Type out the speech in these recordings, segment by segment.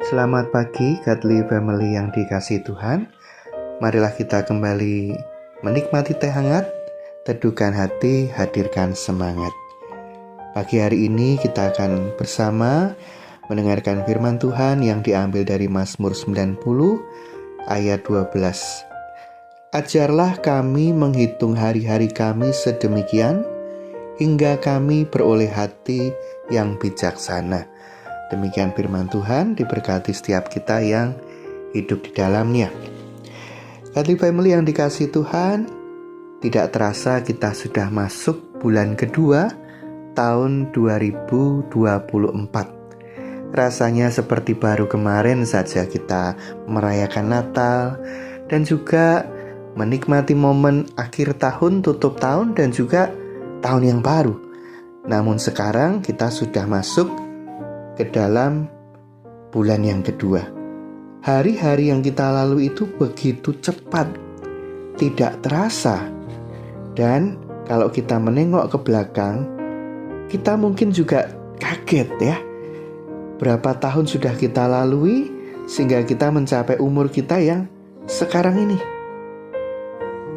Selamat pagi Godly Family yang dikasihi Tuhan. Marilah kita kembali menikmati teh hangat, teduhkan hati, hadirkan semangat. Pagi hari ini kita akan bersama mendengarkan firman Tuhan yang diambil dari Mazmur 90 ayat 12. Ajarlah kami menghitung hari-hari kami sedemikian, hingga kami beroleh hati yang bijaksana. Demikian firman Tuhan, diberkati setiap kita yang hidup di dalamnya. Godly Family yang dikasihi Tuhan, tidak terasa kita sudah masuk bulan kedua tahun 2024. Rasanya seperti baru kemarin saja kita merayakan Natal dan juga menikmati momen akhir tahun, tutup tahun, dan juga tahun yang baru. Namun sekarang kita sudah masuk ke dalam bulan yang kedua. Hari-hari yang kita lalui itu begitu cepat, tidak terasa. Dan kalau kita menengok ke belakang, kita mungkin juga kaget ya. Berapa tahun sudah kita lalui sehingga kita mencapai umur kita yang sekarang ini.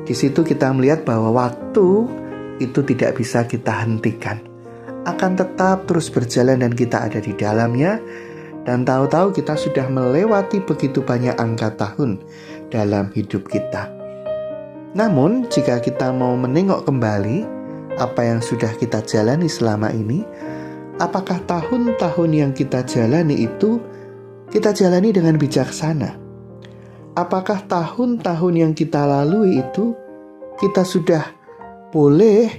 Di situ kita melihat bahwa waktu itu tidak bisa kita hentikan, akan tetap terus berjalan dan kita ada di dalamnya. Dan tahu-tahu kita sudah melewati begitu banyak angka tahun dalam hidup kita. Namun jika kita mau menengok kembali apa yang sudah kita jalani selama ini, apakah tahun-tahun yang kita jalani itu kita jalani dengan bijaksana? Apakah tahun-tahun yang kita lalui itu kita sudah boleh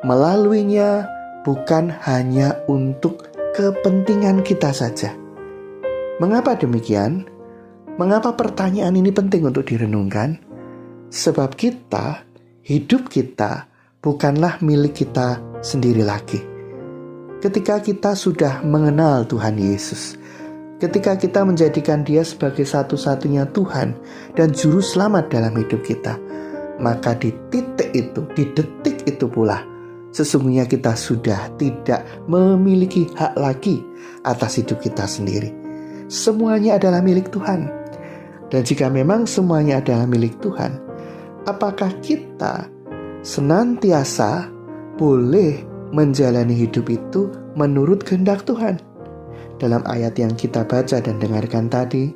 melaluinya bukan hanya untuk kepentingan kita saja? Mengapa demikian? Mengapa pertanyaan ini penting untuk direnungkan? Sebab hidup kita bukanlah milik kita sendiri lagi. Ketika kita sudah mengenal Tuhan Yesus, ketika kita menjadikan Dia sebagai satu-satunya Tuhan dan Juru Selamat dalam hidup kita, maka di titik itu, di detik itu pula, sesungguhnya kita sudah tidak memiliki hak lagi atas hidup kita sendiri. Semuanya adalah milik Tuhan. Dan jika memang semuanya adalah milik Tuhan, apakah kita senantiasa boleh menjalani hidup itu menurut kehendak Tuhan? Dalam ayat yang kita baca dan dengarkan tadi,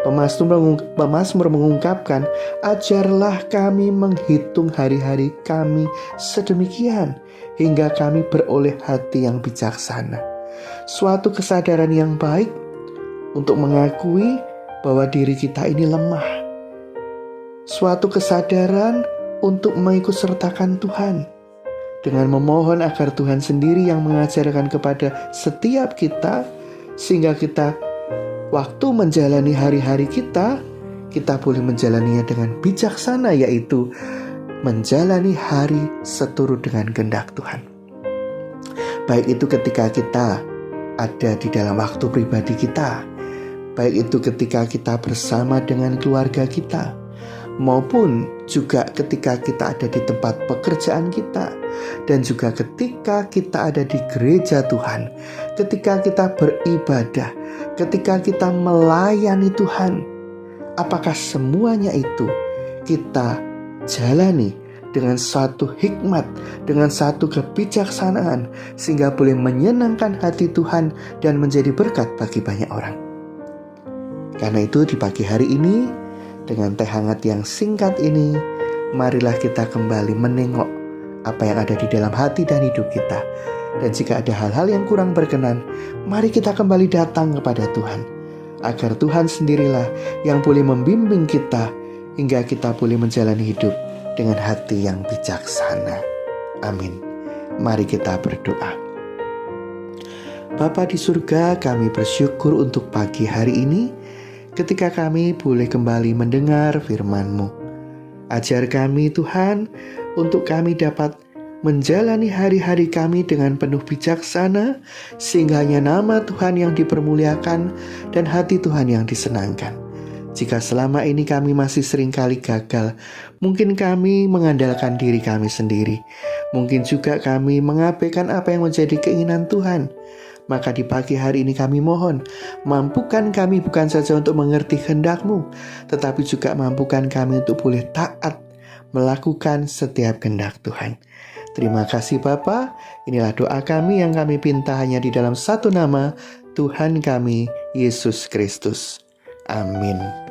pemazmur mengungkapkan, ajarlah kami menghitung hari-hari kami sedemikian, hingga kami beroleh hati yang bijaksana. Suatu kesadaran yang baik untuk mengakui bahwa diri kita ini lemah. Suatu kesadaran untuk mengikut sertakan Tuhan, dengan memohon agar Tuhan sendiri yang mengajarkan kepada setiap kita, sehingga kita waktu menjalani hari-hari kita boleh menjalaninya dengan bijaksana, yaitu menjalani hari seturut dengan kehendak Tuhan. Baik itu ketika kita ada di dalam waktu pribadi kita, baik itu ketika kita bersama dengan keluarga kita, maupun juga ketika kita ada di tempat pekerjaan kita, dan juga ketika kita ada di gereja Tuhan, ketika kita beribadah, ketika kita melayani Tuhan. Apakah semuanya itu kita jalani dengan satu hikmat, dengan satu kebijaksanaan, sehingga boleh menyenangkan hati Tuhan dan menjadi berkat bagi banyak orang? Karena itu di pagi hari ini, dengan teh hangat yang singkat ini, marilah kita kembali menengok apa yang ada di dalam hati dan hidup kita. Dan jika ada hal-hal yang kurang berkenan, mari kita kembali datang kepada Tuhan, agar Tuhan sendirilah yang boleh membimbing kita, hingga kita boleh menjalani hidup dengan hati yang bijaksana. Amin. Mari kita berdoa. Bapa di surga, kami bersyukur untuk pagi hari ini, ketika kami boleh kembali mendengar firman-Mu. Ajar kami Tuhan, untuk kami dapat menjalani hari-hari kami dengan penuh bijaksana, sehingga hanya nama Tuhan yang dipermuliakan dan hati Tuhan yang disenangkan. Jika selama ini kami masih seringkali gagal, mungkin kami mengandalkan diri kami sendiri, mungkin juga kami mengabaikan apa yang menjadi keinginan Tuhan, Maka di pagi hari ini kami mohon, mampukan kami bukan saja untuk mengerti kehendak-Mu, tetapi juga mampukan kami untuk boleh taat melakukan setiap kehendak Tuhan. Terima kasih Bapa. Inilah doa kami yang kami pinta hanya di dalam satu nama, Tuhan kami, Yesus Kristus. Amin.